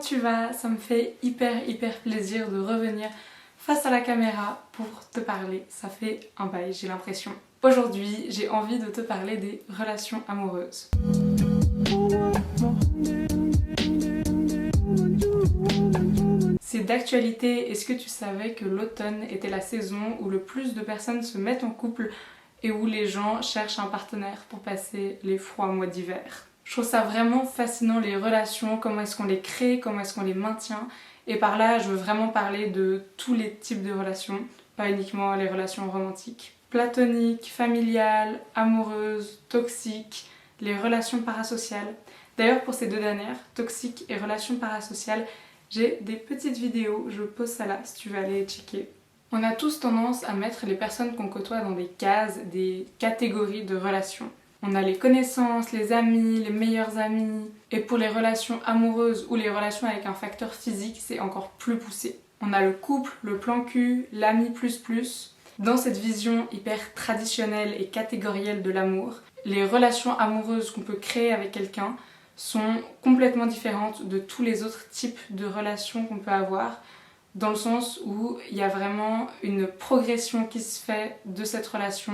tu vas? Ça me fait hyper plaisir de revenir face à la caméra pour te parler. Ça fait un bail, j'ai l'impression. Aujourd'hui, j'ai envie de te parler des relations amoureuses. C'est d'actualité. Est-ce que tu savais que l'automne était la saison où le plus de personnes se mettent en couple et où les gens cherchent un partenaire pour passer les froids mois d'hiver? Je trouve ça vraiment fascinant, les relations, comment est-ce qu'on les crée, comment est-ce qu'on les maintient. Et par là, je veux vraiment parler de tous les types de relations, pas uniquement les relations romantiques. Platoniques, familiales, amoureuses, toxiques, les relations parasociales. D'ailleurs, pour ces deux dernières, toxiques et relations parasociales, j'ai des petites vidéos, je pose ça là si tu veux aller checker. On a tous tendance à mettre les personnes qu'on côtoie dans des cases, des catégories de relations. On a les connaissances, les amis, les meilleurs amis. Et pour les relations amoureuses ou les relations avec un facteur physique, c'est encore plus poussé. On a le couple, le plan cul, l'ami plus plus. Dans cette vision hyper traditionnelle et catégorielle de l'amour, les relations amoureuses qu'on peut créer avec quelqu'un sont complètement différentes de tous les autres types de relations qu'on peut avoir, dans le sens où il y a vraiment une progression qui se fait de cette relation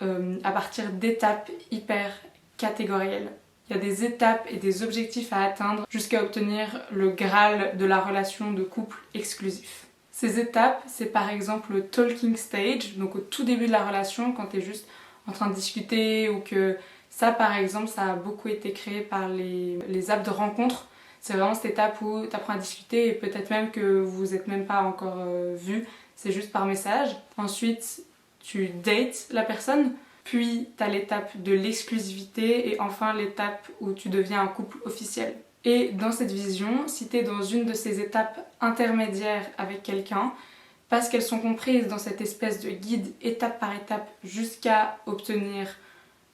à partir d'étapes hyper catégorielles. Il y a des étapes et des objectifs à atteindre jusqu'à obtenir le Graal de la relation de couple exclusif. Ces étapes, c'est par exemple le talking stage, donc au tout début de la relation, quand tu es juste en train de discuter ou que ça, par exemple, ça a beaucoup été créé par les apps de rencontre. C'est vraiment cette étape où tu apprends à discuter et peut-être même que vous vous êtes même pas encore vus, c'est juste par message. Ensuite, tu dates la personne, puis tu as l'étape de l'exclusivité et enfin l'étape où tu deviens un couple officiel. Et dans cette vision, si tu es dans une de ces étapes intermédiaires avec quelqu'un, parce qu'elles sont comprises dans cette espèce de guide étape par étape jusqu'à obtenir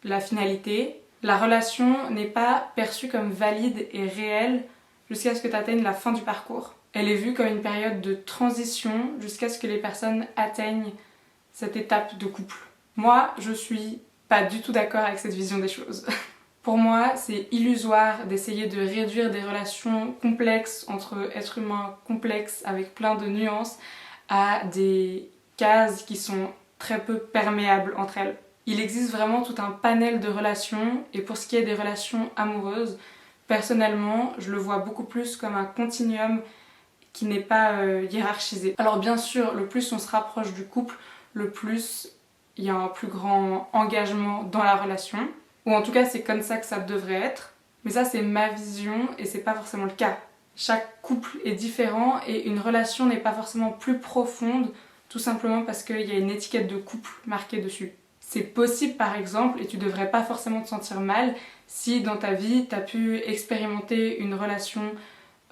la finalité, la relation n'est pas perçue comme valide et réelle jusqu'à ce que tu atteignes la fin du parcours. Elle est vue comme une période de transition jusqu'à ce que les personnes atteignent cette étape de couple. Moi, je suis pas du tout d'accord avec cette vision des choses. Pour moi, c'est illusoire d'essayer de réduire des relations complexes entre êtres humains complexes avec plein de nuances à des cases qui sont très peu perméables entre elles. Il existe vraiment tout un panel de relations et pour ce qui est des relations amoureuses, personnellement, je le vois beaucoup plus comme un continuum qui n'est pas hiérarchisé. Alors bien sûr, le plus on se rapproche du couple, le plus il y a un plus grand engagement dans la relation. Ou en tout cas, c'est comme ça que ça devrait être. Mais ça, c'est ma vision et c'est pas forcément le cas. Chaque couple est différent et une relation n'est pas forcément plus profonde tout simplement parce qu'il y a une étiquette de couple marquée dessus. C'est possible par exemple, et tu devrais pas forcément te sentir mal, si dans ta vie tu as pu expérimenter une relation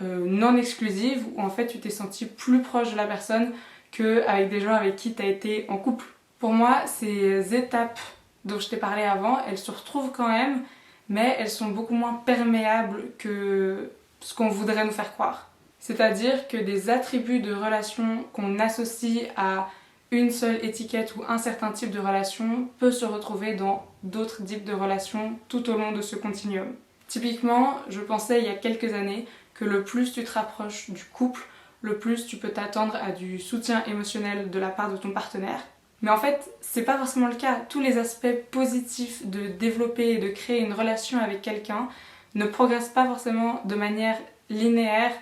non exclusive où en fait tu t'es senti plus proche de la personne qu'avec des gens avec qui tu as été en couple. Pour moi, ces étapes dont je t'ai parlé avant, elles se retrouvent quand même, mais elles sont beaucoup moins perméables que ce qu'on voudrait nous faire croire. C'est-à-dire que des attributs de relation qu'on associe à une seule étiquette ou un certain type de relation peut se retrouver dans d'autres types de relations tout au long de ce continuum. Typiquement, je pensais il y a quelques années que le plus tu te rapproches du couple, le plus tu peux t'attendre à du soutien émotionnel de la part de ton partenaire. Mais en fait, c'est pas forcément le cas. Tous les aspects positifs de développer et de créer une relation avec quelqu'un ne progressent pas forcément de manière linéaire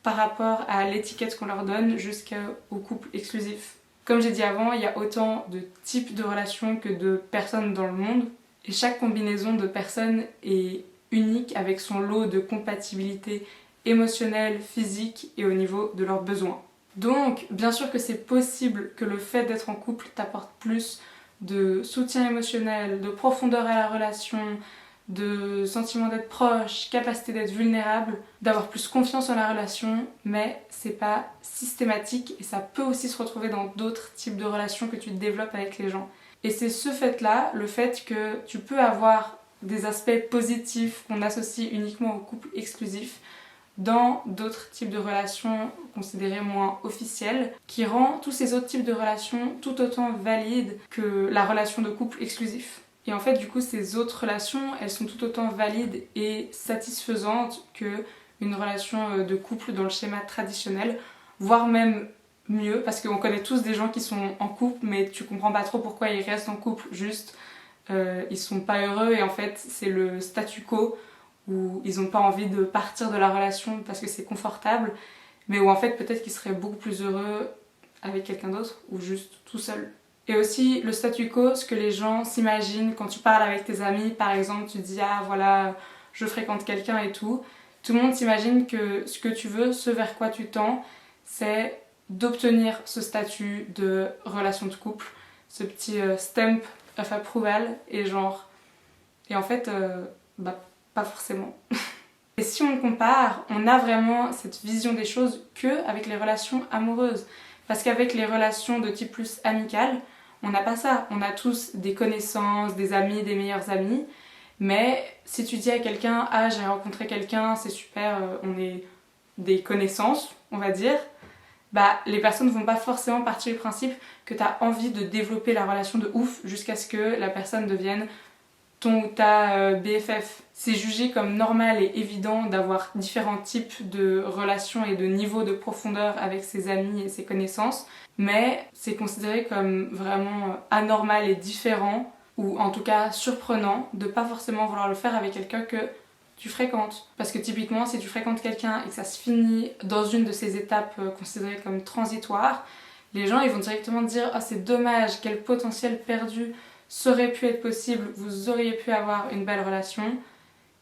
par rapport à l'étiquette qu'on leur donne jusqu'au couple exclusif. Comme j'ai dit avant, il y a autant de types de relations que de personnes dans le monde et chaque combinaison de personnes est unique avec son lot de compatibilité émotionnelle, physique et au niveau de leurs besoins. Donc, bien sûr que c'est possible que le fait d'être en couple t'apporte plus de soutien émotionnel, de profondeur à la relation, de sentiment d'être proche, capacité d'être vulnérable, d'avoir plus confiance en la relation, mais c'est pas systématique et ça peut aussi se retrouver dans d'autres types de relations que tu développes avec les gens. Et c'est ce fait-là, le fait que tu peux avoir des aspects positifs qu'on associe uniquement au couple exclusif dans d'autres types de relations considérées moins officielles, qui rend tous ces autres types de relations tout autant valides que la relation de couple exclusif. Et en fait, du coup, ces autres relations, elles sont tout autant valides et satisfaisantes que une relation de couple dans le schéma traditionnel, voire même mieux, parce qu'on connaît tous des gens qui sont en couple mais tu comprends pas trop pourquoi ils restent en couple, juste ils sont pas heureux et en fait c'est le statu quo où ils ont pas envie de partir de la relation parce que c'est confortable, mais où en fait peut-être qu'ils seraient beaucoup plus heureux avec quelqu'un d'autre ou juste tout seul. Et aussi le statu quo, ce que les gens s'imaginent quand tu parles avec tes amis, par exemple tu dis ah voilà je fréquente quelqu'un et tout le monde s'imagine que ce que tu veux, ce vers quoi tu tends, c'est d'obtenir ce statut de relation de couple, ce petit stamp of approval et genre... Et en fait, pas forcément. Et si on compare, on a vraiment cette vision des choses que avec les relations amoureuses. Parce qu'avec les relations de type plus amical, on n'a pas ça. On a tous des connaissances, des amis, des meilleurs amis. Mais si tu dis à quelqu'un, ah j'ai rencontré quelqu'un, c'est super, on est des connaissances, on va dire, bah les personnes vont pas forcément partir du principe que tu as envie de développer la relation de ouf jusqu'à ce que la personne devienne ton ou ta BFF. C'est jugé comme normal et évident d'avoir différents types de relations et de niveaux de profondeur avec ses amis et ses connaissances, mais c'est considéré comme vraiment anormal et différent, ou en tout cas surprenant, de pas forcément vouloir le faire avec quelqu'un que tu fréquentes. Parce que typiquement, si tu fréquentes quelqu'un et que ça se finit dans une de ces étapes considérées comme transitoires, les gens ils vont directement dire « Ah c'est dommage, quel potentiel perdu, ça aurait pu être possible, vous auriez pu avoir une belle relation. »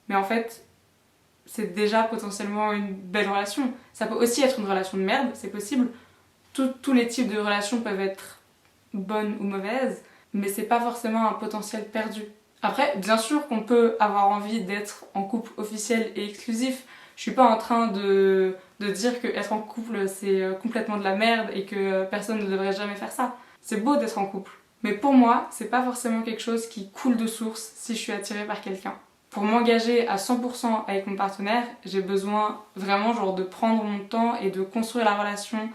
Mais en fait, c'est déjà potentiellement une belle relation. Ça peut aussi être une relation de merde, c'est possible. Tous les types de relations peuvent être bonnes ou mauvaises, mais c'est pas forcément un potentiel perdu. Après, bien sûr qu'on peut avoir envie d'être en couple officiel et exclusif. Je suis pas en train de dire que être en couple c'est complètement de la merde et que personne ne devrait jamais faire ça. C'est beau d'être en couple. Mais pour moi, c'est pas forcément quelque chose qui coule de source si je suis attirée par quelqu'un. Pour m'engager à 100% avec mon partenaire, j'ai besoin vraiment genre de prendre mon temps et de construire la relation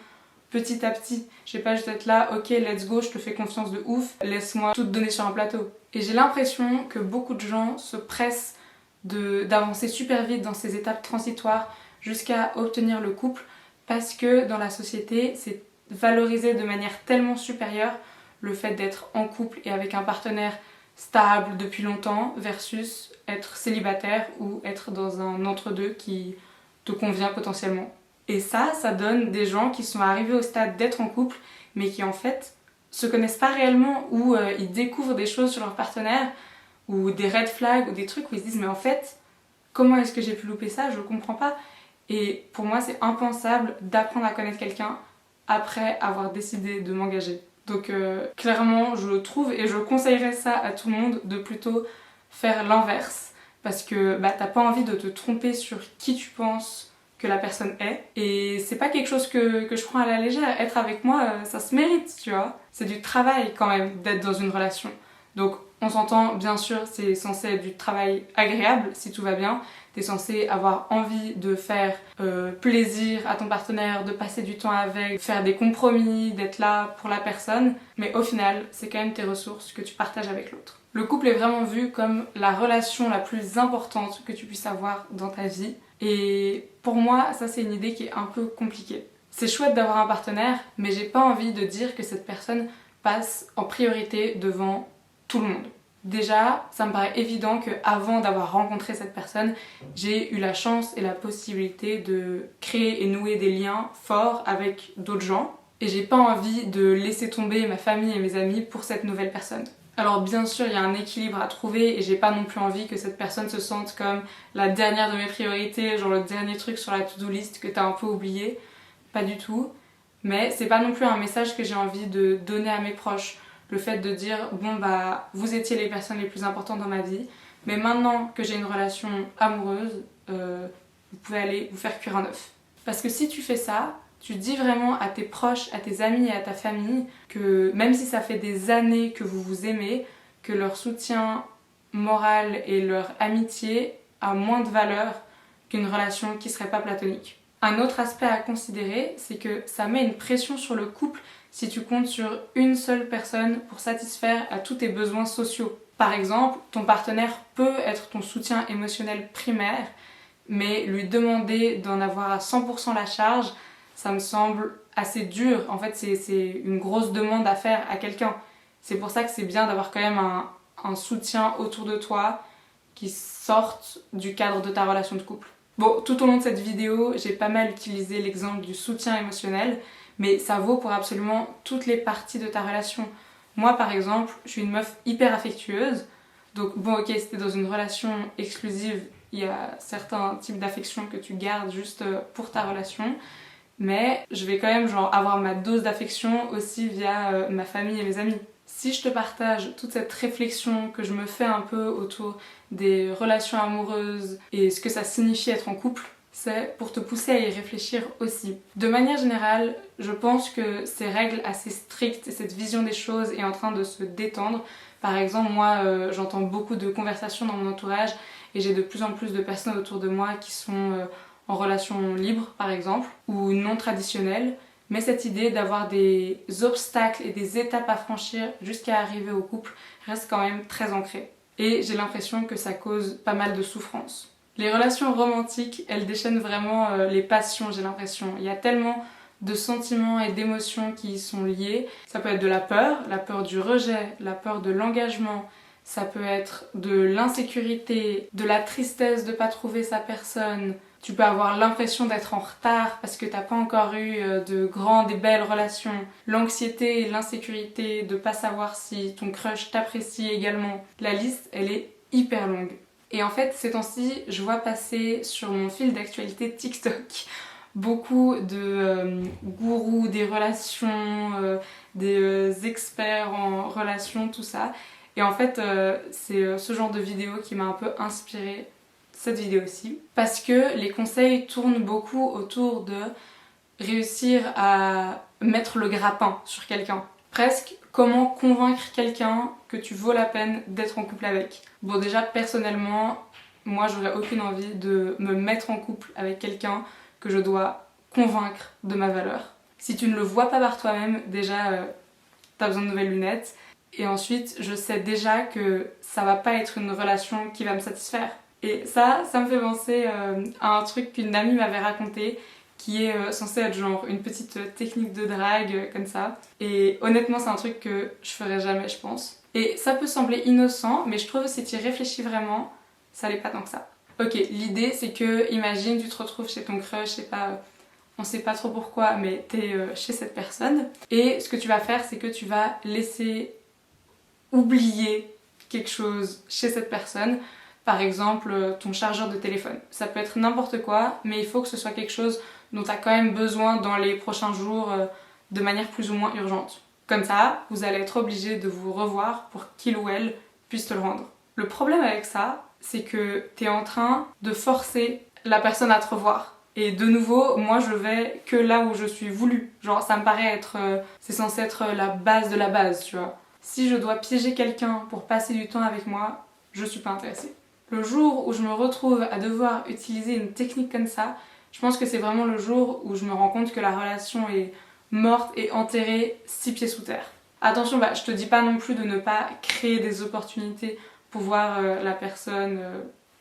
petit à petit. Je vais pas juste être là, ok let's go, je te fais confiance de ouf, laisse-moi tout te donner sur un plateau. Et j'ai l'impression que beaucoup de gens se pressent d'avancer super vite dans ces étapes transitoires jusqu'à obtenir le couple parce que dans la société c'est valorisé de manière tellement supérieure le fait d'être en couple et avec un partenaire stable depuis longtemps versus être célibataire ou être dans un entre-deux qui te convient potentiellement. Et ça donne des gens qui sont arrivés au stade d'être en couple mais qui en fait se connaissent pas réellement ou ils découvrent des choses sur leur partenaire ou des red flags ou des trucs où ils se disent mais en fait comment est-ce que j'ai pu louper ça, je comprends pas. Et pour moi c'est impensable d'apprendre à connaître quelqu'un après avoir décidé de m'engager. Donc clairement je trouve et je conseillerais ça à tout le monde de plutôt faire l'inverse parce que t'as pas envie de te tromper sur qui tu penses que la personne est et c'est pas quelque chose que je prends à la légère. Être avec moi ça se mérite, tu vois. C'est du travail quand même d'être dans une relation. Donc on s'entend, bien sûr c'est censé être du travail agréable si tout va bien. T'es censé avoir envie de faire plaisir à ton partenaire, de passer du temps avec, faire des compromis, d'être là pour la personne. Mais au final, c'est quand même tes ressources que tu partages avec l'autre. Le couple est vraiment vu comme la relation la plus importante que tu puisses avoir dans ta vie. Et pour moi, ça c'est une idée qui est un peu compliquée. C'est chouette d'avoir un partenaire, mais j'ai pas envie de dire que cette personne passe en priorité devant tout le monde. Déjà, ça me paraît évident qu'avant d'avoir rencontré cette personne, j'ai eu la chance et la possibilité de créer et nouer des liens forts avec d'autres gens. Et j'ai pas envie de laisser tomber ma famille et mes amis pour cette nouvelle personne. Alors bien sûr, il y a un équilibre à trouver et j'ai pas non plus envie que cette personne se sente comme la dernière de mes priorités, genre le dernier truc sur la to-do list que t'as un peu oublié. Pas du tout. Mais c'est pas non plus un message que j'ai envie de donner à mes proches. Le fait de dire bon vous étiez les personnes les plus importantes dans ma vie, mais maintenant que j'ai une relation amoureuse, vous pouvez aller vous faire cuire un œuf. Parce que si tu fais ça, tu dis vraiment à tes proches, à tes amis et à ta famille que même si ça fait des années que vous vous aimez, que leur soutien moral et leur amitié a moins de valeur qu'une relation qui serait pas platonique. Un autre aspect à considérer, c'est que ça met une pression sur le couple si tu comptes sur une seule personne pour satisfaire à tous tes besoins sociaux. Par exemple, ton partenaire peut être ton soutien émotionnel primaire, mais lui demander d'en avoir à 100% la charge, ça me semble assez dur. En fait, c'est une grosse demande à faire à quelqu'un. C'est pour ça que c'est bien d'avoir quand même un soutien autour de toi qui sorte du cadre de ta relation de couple. Bon, tout au long de cette vidéo, j'ai pas mal utilisé l'exemple du soutien émotionnel, mais ça vaut pour absolument toutes les parties de ta relation. Moi, par exemple, je suis une meuf hyper affectueuse, donc bon, ok, si t'es dans une relation exclusive, il y a certains types d'affection que tu gardes juste pour ta relation, mais je vais quand même genre avoir ma dose d'affection aussi via ma famille et mes amis. Si je te partage toute cette réflexion que je me fais un peu autour des relations amoureuses et ce que ça signifie être en couple, c'est pour te pousser à y réfléchir aussi. De manière générale, je pense que ces règles assez strictes et cette vision des choses est en train de se détendre. Par exemple, moi, j'entends beaucoup de conversations dans mon entourage et j'ai de plus en plus de personnes autour de moi qui sont en relation libre, par exemple, ou non traditionnelle. Mais cette idée d'avoir des obstacles et des étapes à franchir jusqu'à arriver au couple reste quand même très ancrée. Et j'ai l'impression que ça cause pas mal de souffrance. Les relations romantiques, elles déchaînent vraiment les passions, j'ai l'impression. Il y a tellement de sentiments et d'émotions qui y sont liés. Ça peut être de la peur du rejet, la peur de l'engagement. Ça peut être de l'insécurité, de la tristesse de pas trouver sa personne. Tu peux avoir l'impression d'être en retard parce que t'as pas encore eu de grandes et belles relations. L'anxiété et l'insécurité de pas savoir si ton crush t'apprécie également. La liste, elle est hyper longue. Et en fait, ces temps-ci, je vois passer sur mon fil d'actualité TikTok beaucoup de gourous des relations, des experts en relations, tout ça. Et en fait, c'est ce genre de vidéo qui m'a un peu inspirée cette vidéo-ci. Parce que les conseils tournent beaucoup autour de réussir à mettre le grappin sur quelqu'un. Presque comment convaincre quelqu'un que tu vaux la peine d'être en couple avec. Bon, déjà, personnellement, moi, j'aurais aucune envie de me mettre en couple avec quelqu'un que je dois convaincre de ma valeur. Si tu ne le vois pas par toi-même, déjà, t'as besoin de nouvelles lunettes. Et ensuite, je sais déjà que ça va pas être une relation qui va me satisfaire. Et ça me fait penser à un truc qu'une amie m'avait raconté, qui est censé être genre une petite technique de drague comme ça. Et honnêtement, c'est un truc que je ferais jamais, je pense. Et ça peut sembler innocent, mais je trouve que si tu y réfléchis vraiment, ça l'est pas tant que ça. Ok, l'idée c'est que, imagine, tu te retrouves chez ton crush, je sais pas, on sait pas trop pourquoi, mais t'es chez cette personne. Et ce que tu vas faire, c'est que tu vas laisser oublier quelque chose chez cette personne. Par exemple, ton chargeur de téléphone. Ça peut être n'importe quoi, mais il faut que ce soit quelque chose dont tu as quand même besoin dans les prochains jours de manière plus ou moins urgente. Comme ça, vous allez être obligé de vous revoir pour qu'il ou elle puisse te le rendre. Le problème avec ça, c'est que tu es en train de forcer la personne à te revoir. Et de nouveau, moi je vais que là où je suis voulue. Genre ça me paraît être... c'est censé être la base de la base, tu vois. Si je dois piéger quelqu'un pour passer du temps avec moi, je suis pas intéressée. Le jour où je me retrouve à devoir utiliser une technique comme ça, je pense que c'est vraiment le jour où je me rends compte que la relation est morte et enterrée 6 pieds sous terre. Attention, je te dis pas non plus de ne pas créer des opportunités pour voir la personne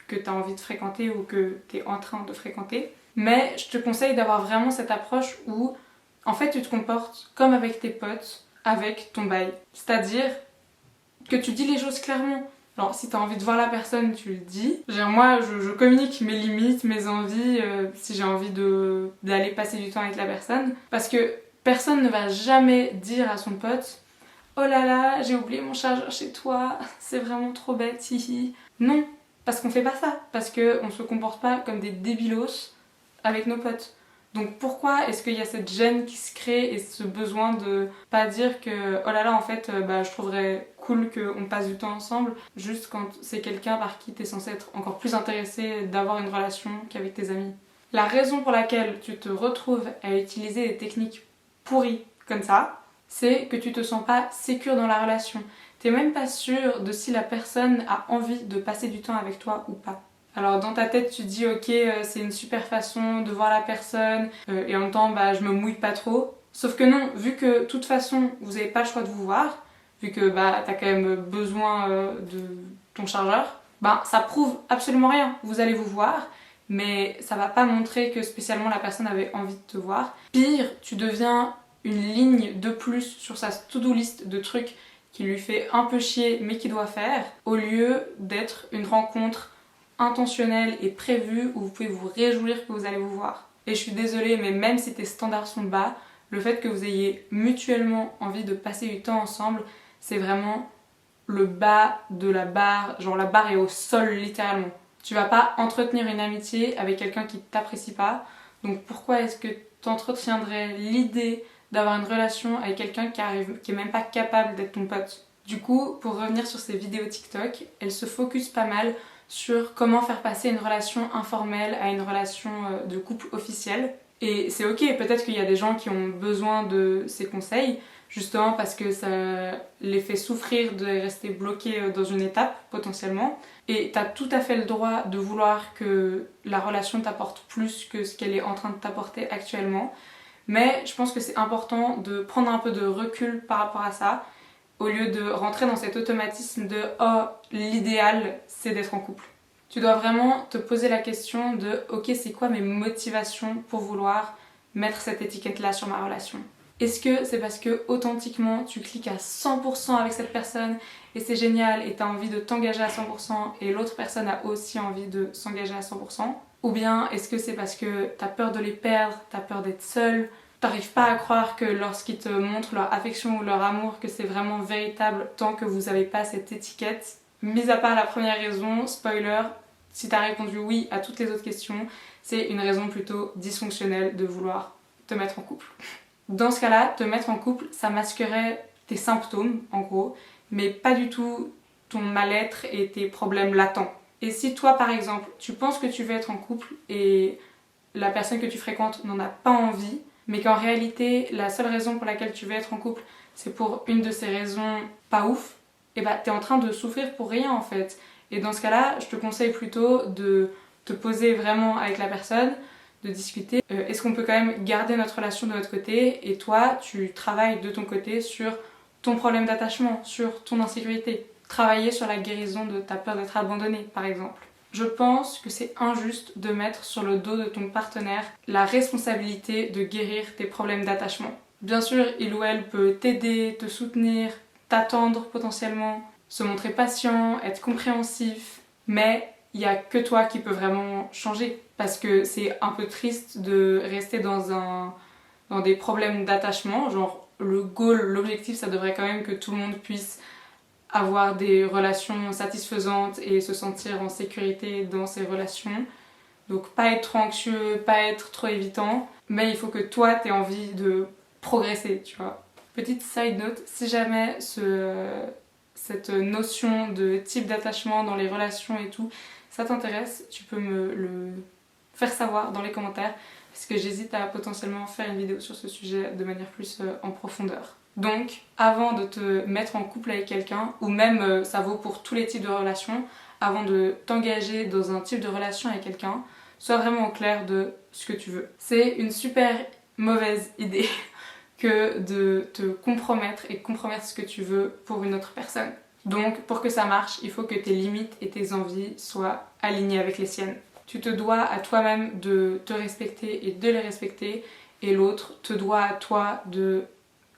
que tu as envie de fréquenter ou que tu es en train de fréquenter. Mais je te conseille d'avoir vraiment cette approche où en fait tu te comportes comme avec tes potes, avec ton bail. C'est-à-dire que tu dis les choses clairement. Alors si t'as envie de voir la personne, tu le dis. Moi, je communique mes limites, mes envies, si j'ai envie d'aller passer du temps avec la personne. Parce que personne ne va jamais dire à son pote « Oh là là, j'ai oublié mon chargeur chez toi, c'est vraiment trop bête, hihi. » Non, parce qu'on fait pas ça. Parce qu'on se comporte pas comme des débilos avec nos potes. Donc pourquoi est-ce qu'il y a cette gêne qui se crée et ce besoin de pas dire que oh là là en fait je trouverais cool qu'on passe du temps ensemble juste quand c'est quelqu'un par qui t'es censé être encore plus intéressé d'avoir une relation qu'avec tes amis. La raison pour laquelle tu te retrouves à utiliser des techniques pourries comme ça, c'est que tu te sens pas sécure dans la relation. T'es même pas sûre de si la personne a envie de passer du temps avec toi ou pas. Alors dans ta tête tu te dis ok c'est une super façon de voir la personne et en même temps je me mouille pas trop. Sauf que non, vu que de toute façon vous n'avez pas le choix de vous voir, vu que t'as quand même besoin de ton chargeur, ça prouve absolument rien. Vous allez vous voir mais ça va pas montrer que spécialement la personne avait envie de te voir. Pire, tu deviens une ligne de plus sur sa to-do list de trucs qui lui fait un peu chier mais qu'il doit faire, au lieu d'être une rencontre intentionnelle et prévue où vous pouvez vous réjouir que vous allez vous voir. Et je suis désolée, mais même si tes standards sont bas, le fait que vous ayez mutuellement envie de passer du temps ensemble, c'est vraiment le bas de la barre, genre la barre est au sol littéralement. Tu vas pas entretenir une amitié avec quelqu'un qui t'apprécie pas, donc pourquoi est-ce que t'entretiendrais l'idée d'avoir une relation avec quelqu'un qui est même pas capable d'être ton pote? Du coup, pour revenir sur ces vidéos TikTok, elles se focusent pas mal sur comment faire passer une relation informelle à une relation de couple officielle. Et c'est ok, peut-être qu'il y a des gens qui ont besoin de ces conseils, justement parce que ça les fait souffrir de rester bloqués dans une étape, potentiellement. Et t'as tout à fait le droit de vouloir que la relation t'apporte plus que ce qu'elle est en train de t'apporter actuellement. Mais je pense que c'est important de prendre un peu de recul par rapport à ça, au lieu de rentrer dans cet automatisme de « oh, l'idéal, c'est d'être en couple ». Tu dois vraiment te poser la question de « ok, c'est quoi mes motivations pour vouloir mettre cette étiquette-là sur ma relation ?» Est-ce que c'est parce que authentiquement tu cliques à 100% avec cette personne et c'est génial et t'as envie de t'engager à 100% et l'autre personne a aussi envie de s'engager à 100%? Ou bien est-ce que c'est parce que t'as peur de les perdre, t'as peur d'être seule, t'arrives pas à croire que lorsqu'ils te montrent leur affection ou leur amour que c'est vraiment véritable tant que vous avez pas cette étiquette? Mis à part la première raison, spoiler, si t'as répondu oui à toutes les autres questions, c'est une raison plutôt dysfonctionnelle de vouloir te mettre en couple. Dans ce cas-là, te mettre en couple, ça masquerait tes symptômes, en gros, mais pas du tout ton mal-être et tes problèmes latents. Et si toi, par exemple, tu penses que tu veux être en couple et la personne que tu fréquentes n'en a pas envie, mais qu'en réalité, la seule raison pour laquelle tu veux être en couple, c'est pour une de ces raisons pas ouf, et bah t'es en train de souffrir pour rien en fait. Et dans ce cas-là, je te conseille plutôt de te poser vraiment avec la personne, de discuter. Est-ce qu'on peut quand même garder notre relation de notre côté et toi, tu travailles de ton côté sur ton problème d'attachement, sur ton insécurité. Travailler sur la guérison de ta peur d'être abandonné, par exemple. Je pense que c'est injuste de mettre sur le dos de ton partenaire la responsabilité de guérir tes problèmes d'attachement. Bien sûr, il ou elle peut t'aider, te soutenir, t'attendre potentiellement, se montrer patient, être compréhensif, mais il n'y a que toi qui peux vraiment changer. Parce que c'est un peu triste de rester dans des problèmes d'attachement, genre le goal, l'objectif, ça devrait quand même que tout le monde puisse avoir des relations satisfaisantes et se sentir en sécurité dans ces relations. Donc pas être trop anxieux, pas être trop évitant, mais il faut que toi t'aies envie de progresser, tu vois. Petite side note, si jamais cette notion de type d'attachement dans les relations et tout, ça t'intéresse, tu peux me le faire savoir dans les commentaires parce que j'hésite à potentiellement faire une vidéo sur ce sujet de manière plus en profondeur. Donc, avant de te mettre en couple avec quelqu'un, ou même ça vaut pour tous les types de relations, avant de t'engager dans un type de relation avec quelqu'un, sois vraiment au clair de ce que tu veux. C'est une super mauvaise idée que de te compromettre et compromettre ce que tu veux pour une autre personne. Donc, pour que ça marche, il faut que tes limites et tes envies soient alignées avec les siennes. Tu te dois à toi-même de te respecter et de les respecter, et l'autre te doit à toi de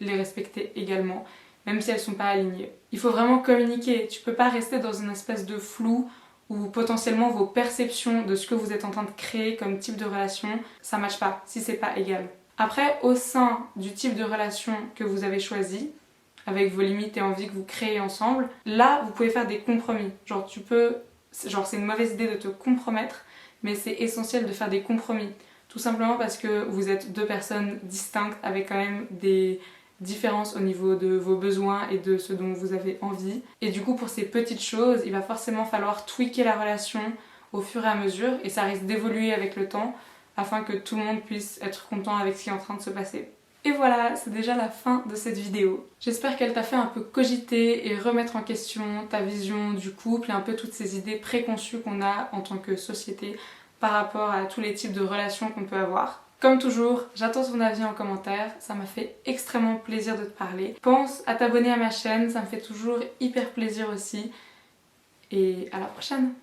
les respecter également, même si elles sont pas alignées. Il faut vraiment communiquer, tu peux pas rester dans une espèce de flou où potentiellement vos perceptions de ce que vous êtes en train de créer comme type de relation, ça matche pas, si c'est pas égal. Après, au sein du type de relation que vous avez choisi, avec vos limites et envies que vous créez ensemble, là vous pouvez faire des compromis. Genre c'est une mauvaise idée de te compromettre, mais c'est essentiel de faire des compromis. Tout simplement parce que vous êtes deux personnes distinctes avec quand même des différences au niveau de vos besoins et de ce dont vous avez envie. Et du coup, pour ces petites choses, il va forcément falloir tweaker la relation au fur et à mesure et ça risque d'évoluer avec le temps afin que tout le monde puisse être content avec ce qui est en train de se passer. Et voilà, c'est déjà la fin de cette vidéo. J'espère qu'elle t'a fait un peu cogiter et remettre en question ta vision du couple et un peu toutes ces idées préconçues qu'on a en tant que société par rapport à tous les types de relations qu'on peut avoir. Comme toujours, j'attends ton avis en commentaire, ça m'a fait extrêmement plaisir de te parler. Pense à t'abonner à ma chaîne, ça me fait toujours hyper plaisir aussi. Et à la prochaine!